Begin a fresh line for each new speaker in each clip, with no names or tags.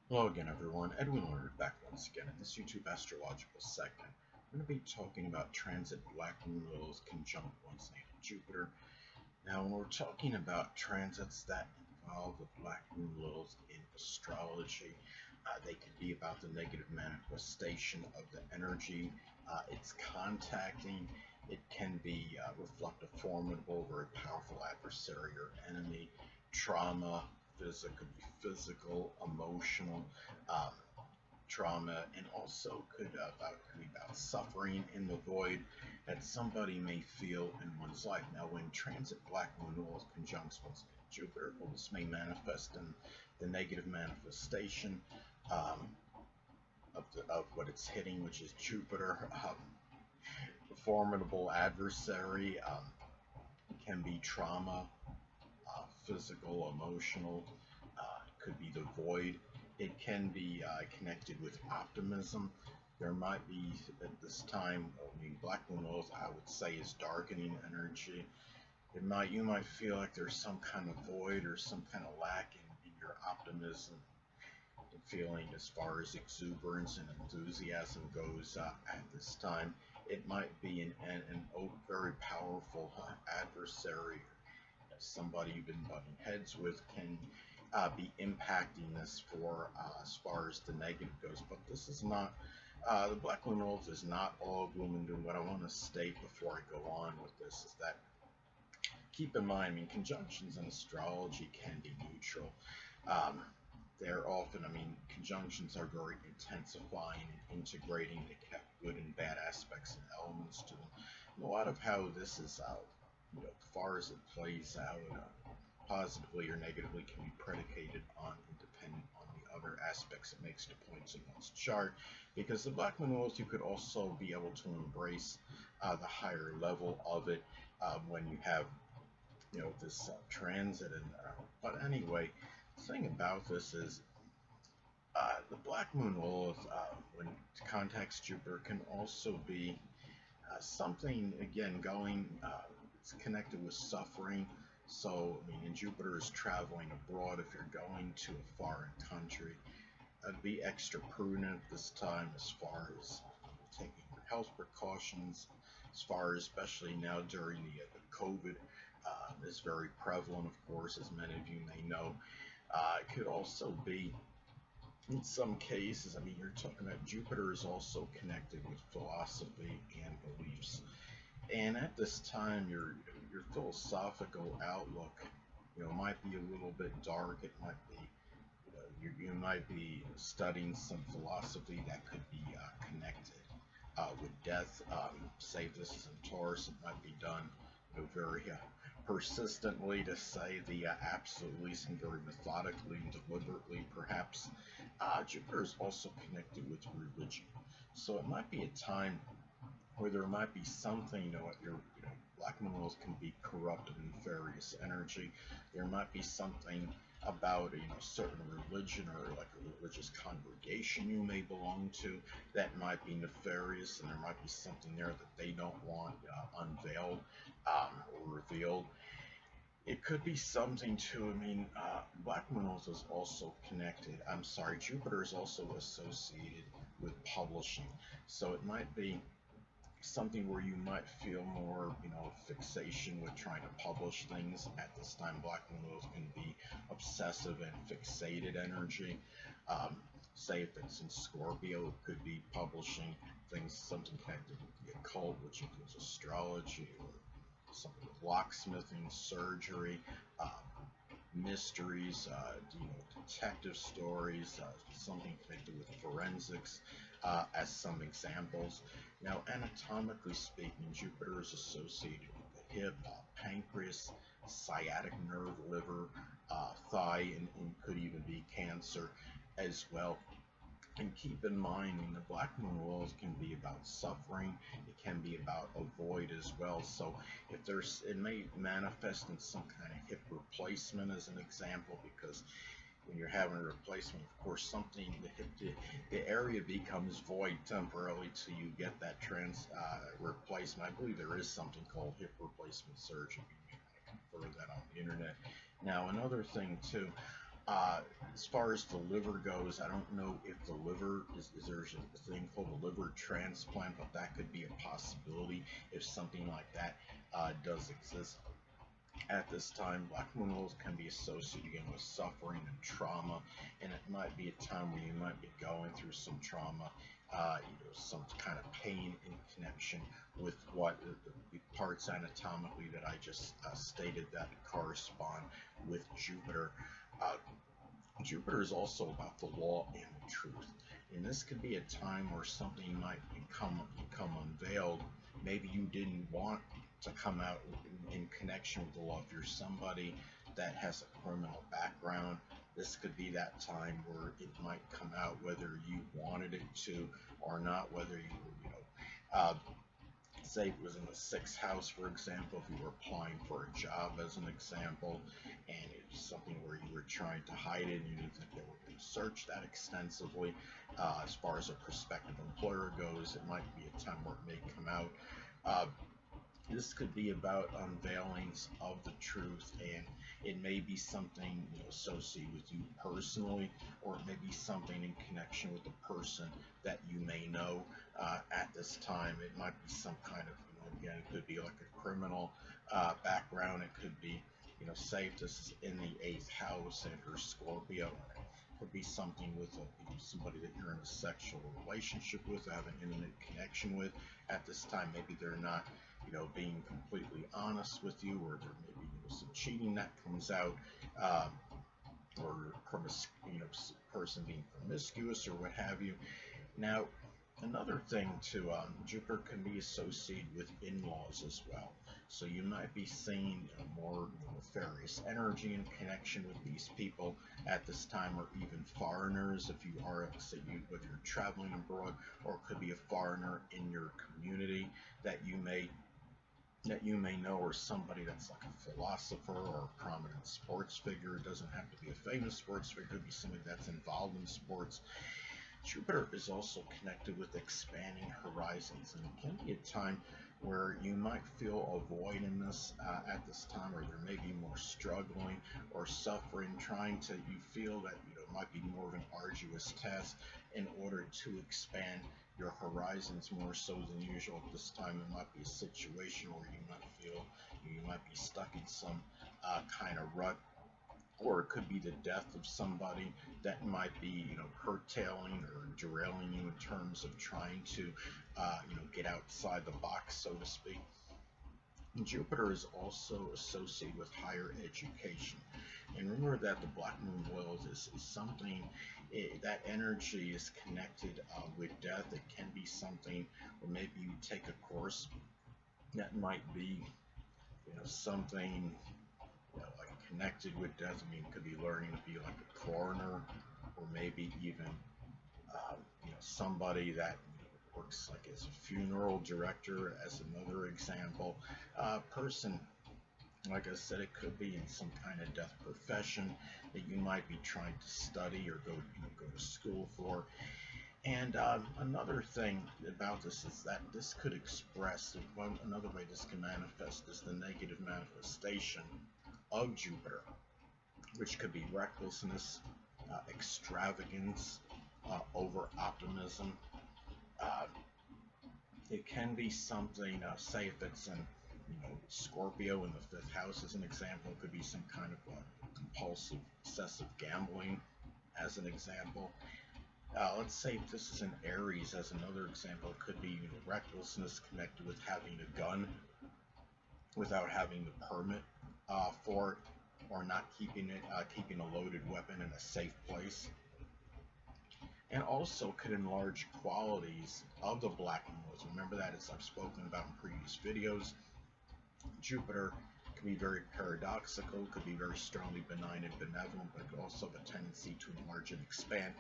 Hello again, everyone. Edwin Learnard back once again in this YouTube astrological segment. I'm going to be talking about transit Black Moon Lilith conjunct one's natal Jupiter. Now, when we're talking about transits that involve the Black Moon Lilith in astrology, they could be about the negative manifestation of the energy. It's contacting. It can be reflect a formidable, very powerful adversary or enemy, trauma, physical, emotional um, trauma, and also could be about suffering in the void that somebody may feel in one's life. Now, when transit Black Moon Lilith conjuncts one's Jupiter, well, this may manifest in the negative manifestation um, of what it's hitting, which is Jupiter. Formidable adversary can be trauma, physical, emotional, could be the void. It can be connected with optimism. There might be at this time, I mean, Black Moon Lilith, I would say, is darkening energy. You might feel like there's some kind of void or some kind of lack in your optimism and feeling as far as exuberance and enthusiasm goes at this time. It might be an very powerful adversary, somebody you've been butting heads with can be impacting this for as far as the negative goes. But this is not, the Black Moon Lilith is not all gloom and doom. What I want to state before I go on with this is that keep in mind, I mean, conjunctions in astrology can be neutral. Um, they're often, I mean, conjunctions are very intensifying and integrating. They can have good and bad aspects and elements to them. And a lot of how this is as far as it plays out, positively or negatively, can be predicated on and dependent on the other aspects it makes to points in one's chart. Because the Black Moon Lilith, you could also be able to embrace the higher level of it when you have, this transit. But anyway, the thing about this is the Black Moon Lilith, when it contacts Jupiter, can also be something, again, it's connected with suffering. So, I mean, and Jupiter is traveling abroad. If you're going to a foreign country, be extra prudent this time as far as taking your health precautions, as far as especially now during the COVID is very prevalent, of course, as many of you may know. It could also be, in some cases, I mean, you're talking about Jupiter is also connected with philosophy and beliefs. And at this time, your philosophical outlook, might be a little bit dark. It might be, you might be studying some philosophy that could be connected with death. Say this is in Taurus, it might be done, very persistently, to say the absolute least, and very methodically and deliberately, perhaps. Jupiter is also connected with religion, so it might be a time where there might be something, Black Moon Lilith can be corrupt and nefarious energy. There might be something about, certain religion or like a religious congregation you may belong to that might be nefarious, and there might be something there that they don't want unveiled or revealed. It could be something too. I mean, Black Moon Lilith is also connected. I'm sorry, Jupiter is also associated with publishing, so it might be something where you might feel more, fixation with trying to publish things at this time. Black Moon Lilith can be obsessive and fixated energy. Say if it's in Scorpio, it could be publishing things, something connected with the occult, which includes astrology or something with locksmithing, surgery, mysteries, detective stories, something connected with forensics, as some examples. Now, anatomically speaking, Jupiter is associated with the hip, pancreas, sciatic nerve, liver, thigh, and could even be cancer as well. And keep in mind, the Black Moon Lilith can be about suffering. It can be about a void as well. So it may manifest in some kind of hip replacement as an example, because when you're having a replacement, of course, the area becomes void temporarily till you get that replacement. I believe there is something called hip replacement surgery. You can confer that on the internet. Now, another thing too, As far as the liver goes, I don't know if the liver is there's a thing called a liver transplant, but that could be a possibility if something like that does exist. At this time, Black Moon Lilith can be associated again with suffering and trauma, and it might be a time where you might be going through some trauma, some kind of pain in connection with what the parts anatomically that I just stated that correspond with Jupiter. Uh, Jupiter is also about the law and the truth. And this could be a time where something might become unveiled. Maybe you didn't want to come out in connection with the law. If you're somebody that has a criminal background, this could be that time where it might come out whether you wanted it to or not, whether say it was in the sixth house, for example, if you were applying for a job as an example, and it was something where you were trying to hide it and you didn't think they were going to search that extensively. As far as a prospective employer goes, it might be a time where it may come out. This could be about unveilings of the truth, and it may be something associated with you personally, or it may be something in connection with the person that you may know at this time. It might be some kind of, again, it could be like a criminal background. It could be, say if this is in the 8th house and her Scorpio, it could be something with somebody that you're in a sexual relationship with, have an intimate connection with. At this time, maybe they're not being completely honest with you, or there may be some cheating that comes out, or person being promiscuous or what have you. Now, another thing too, Jupiter can be associated with in-laws as well. So you might be seeing more nefarious energy in connection with these people at this time, or even foreigners if you are, whether you're traveling abroad, or it could be a foreigner in your community that you may know, or somebody that's like a philosopher or a prominent sports figure. It doesn't have to be a famous sports figure, it could be somebody that's involved in sports. Jupiter is also connected with expanding horizons, and it can be a time where you might feel a void in this at this time, or there may be more struggling or suffering, you feel that it might be more of an arduous task in order to expand your horizons more so than usual. At this time, it might be a situation where you might feel you might be stuck in some kind of rut, or it could be the death of somebody that might be curtailing or derailing you in terms of trying to get outside the box, so to speak. And Jupiter is also associated with higher education, and remember that the Black Moon Lilith is something that energy is connected with death. It can be something where maybe you take a course that might be something like connected with death. I mean, it could be learning to be like a coroner, or maybe even somebody that works like as a funeral director, as another example. Person, like I said, it could be in some kind of death profession that you might be trying to study or go to school for. And another thing about this is that this could express, another way this can manifest is the negative manifestation of Jupiter, which could be recklessness, extravagance, over optimism. It can be something, say if it's in Scorpio in the 5th house as an example, it could be some kind of compulsive, excessive gambling as an example. Let's say if this is in Aries as another example, it could be recklessness connected with having a gun without having the permit for it, or not keeping a loaded weapon in a safe place. And also could enlarge qualities of the Black Moon Lilith. Remember that, as I've spoken about in previous videos, Jupiter can be very paradoxical, could be very strongly benign and benevolent, but could also have a tendency to enlarge and expand.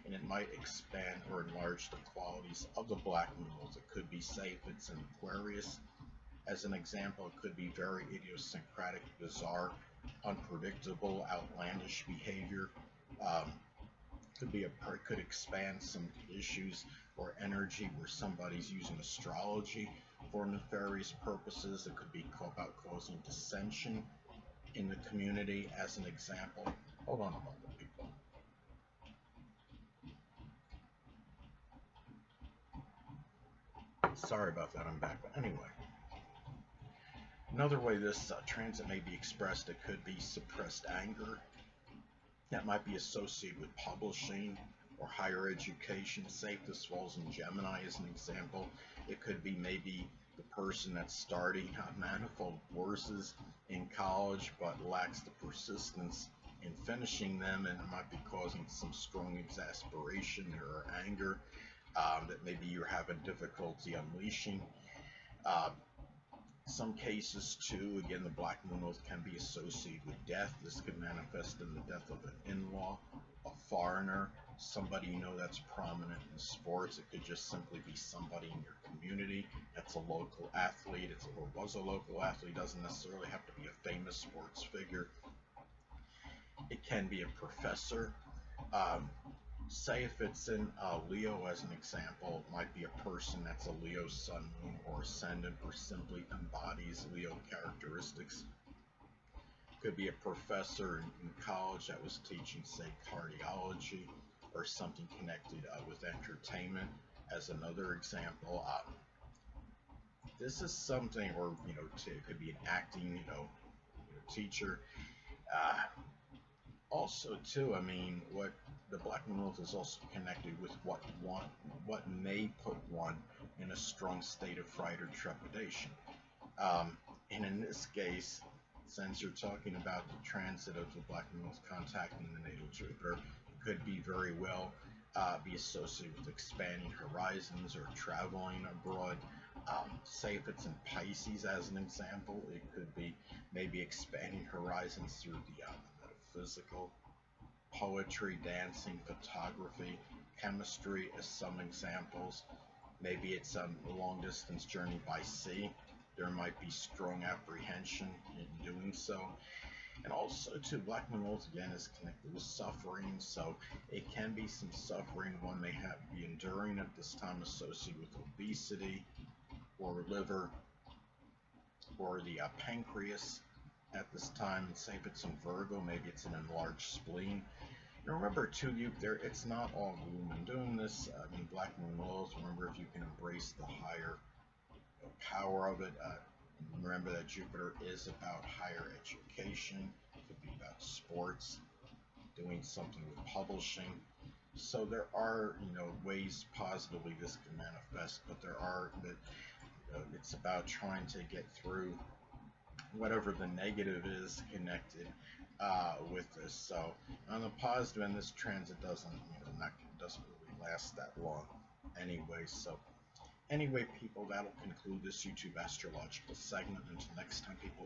And it might expand or enlarge the qualities of the Black Moon Lilith. It could be, say, if it's in Aquarius, as an example, it could be very idiosyncratic, bizarre, unpredictable, outlandish behavior. Could expand some issues or energy where somebody's using astrology for nefarious purposes. It could be about causing dissension in the community, as an example. Hold on a moment, people. Sorry about that, I'm back. But anyway, another way this transit may be expressed, it could be suppressed anger that might be associated with publishing or higher education. Say if this falls in Gemini as an example, it could be maybe the person that's starting manifold courses in college but lacks the persistence in finishing them, and it might be causing some strong exasperation or anger that maybe you're having difficulty unleashing. Uh, some cases too, again, the Black Moon Lilith can be associated with death. This could manifest in the death of an in-law, a foreigner, somebody you know that's prominent in sports. It could just simply be somebody in your community that's a local athlete. Or was a local athlete. Doesn't necessarily have to be a famous sports figure. It can be a professor. Um, Say if it's in Leo as an example, it might be a person that's a Leo sun, moon, or ascendant, or simply embodies Leo characteristics. Could be a professor in college that was teaching, say, cardiology, or something connected with entertainment as another example. This is something, or it could be an acting, teacher. Uh, Also, too, I mean, what the Black Moon Lilith is also connected with what may put one in a strong state of fright or trepidation. And in this case, since you're talking about the transit of the Black Moon Lilith contacting the natal Jupiter, it could be very well be associated with expanding horizons or traveling abroad. Say if it's in Pisces as an example, it could be maybe expanding horizons through the metaphysical, poetry, dancing, photography, chemistry as some examples. Maybe it's a long distance journey by sea. There might be strong apprehension in doing so. And also, too, Black Moon Lilith again is connected with suffering, so it can be some suffering one may be enduring at this time associated with obesity or liver or the pancreas at this time. And say if it's in Virgo, maybe it's an enlarged spleen. And remember too, it's not all gloom and doom. This, Black Moon Lilith. Remember, if you can embrace the higher power of it. Remember that Jupiter is about higher education. It could be about sports, doing something with publishing. So there are, ways positively this can manifest, but there are that it's about trying to get through whatever the negative is connected with this. So on the positive end, this transit doesn't really last that long anyway. So anyway, people, that'll conclude this YouTube astrological segment. Until next time, people.